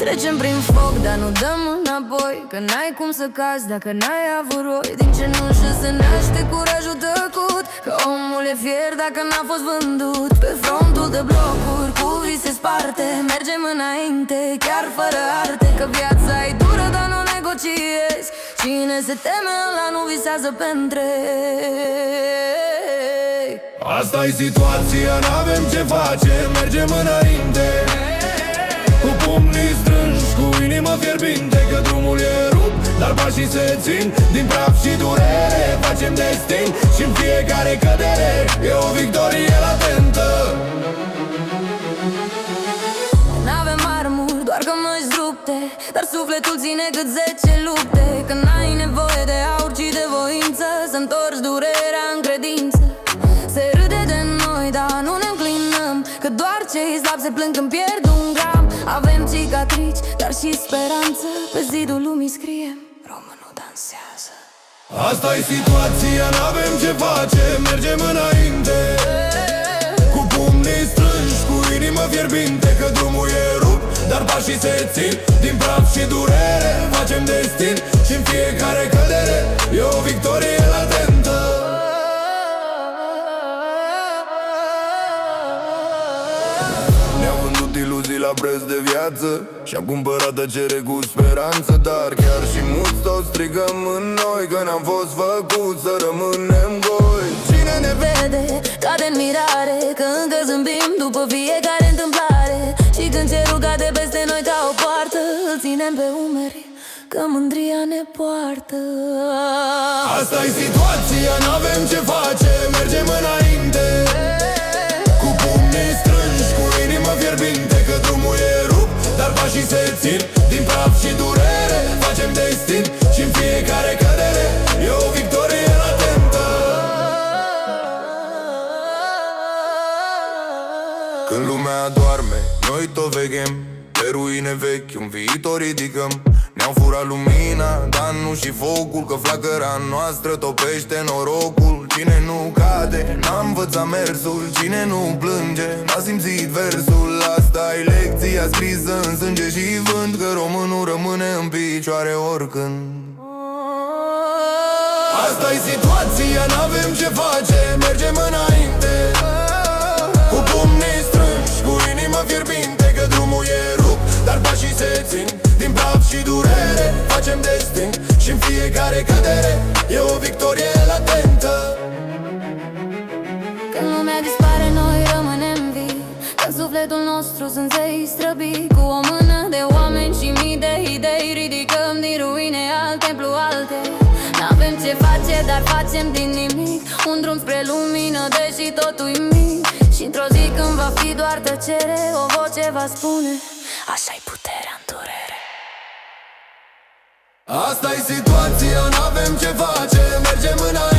Trecem prin foc, dar nu dăm înapoi, că n-ai cum să cazi dacă n-ai avut roi. Din cenușă se naște curajul tăcut, că omul e fier dacă n-a fost vândut. Pe frontul de blocuri, cu vise sparte, mergem înainte, chiar fără arte. Că viața e dură, dar nu negociezi. Cine se teme ăla nu visează pe întreg. Asta-i situația, n-avem ce face, mergem înainte, cu pumnii strânși, cu inimă fierbinte. Că drumul e rupt, dar pașii se țin. Din praf și durere facem destin, și-n fiecare cădere e o victorie latentă. N-avem armuri, doar cămăși rupte, dar sufletul ține cât 10 lupte. Că n-ai nevoie de aur, ci de voință, să întorci durerea în credință. Se râde de noi, dar nu ne înclinăm, că doar cei slabi se plâng când pierd un gram. Avem cicatrici, dar și speranță, pe zidul lumii scriem: românul dansează. Asta-i situația, n-avem ce face, mergem înainte, cu pumnii strânși, cu inimă fierbinte. Că drumul e rupt, dar pașii se țin. Din praf și durere facem destin, și-n fiecare cădere e o victorie latentă. Ne-am vândut iluzii la preț de viață, și-am cumpărat tăcere cu speranță. Dar chiar și mulți toți strigăm în noi, că n-am fost făcut să rămânem goi. Cine ne vede cade în mirare, că încă zâmbim după fiecare întâmplare. Și când cerul cade peste noi ca o poartă, îl ținem pe umeri, că mândria ne poartă. Asta-i situația, n-avem ce face, mergem înainte, cu pumnii strânși, cu inimă fierbinte. Că drumul e rupt, dar pașii se țin. Din praf și durere facem destin, și-n fiecare cădere e o victorie latentă. Când lumea doarme, noi tot veghem, pe ruine vechi un viitor ridicăm. Ne-au furat lumina, dar nu și focul, că flacăra noastră topește norocul. Cine nu cade, n-a învățat mersul, cine nu plânge, n-a simțit versul. Asta-i lecția scrisă în sânge și vânt, că românul rămâne în picioare oricând. Asta-i situația, n-avem ce face, mergem înainte, cu pumnii strânși, cu inima fierbinte. Că drumul e rupt, dar pașii se țin. Din praf și durere facem destin, și-n fiecare cădere e o victorie latentă. Când lumea dispare, noi rămânem vii, când sufletul nostru sunt zei străbii. Cu o mână de oameni și mii de idei, ridicăm din ruine alt templu alte. N-avem ce face, dar facem din nimic un drum spre lumină, deși totul e mic. Și într-o zi când va fi doar tăcere, o voce va spune: așa-i puterea în durere. Asta-i situația, n-avem ce face, mergem înainte,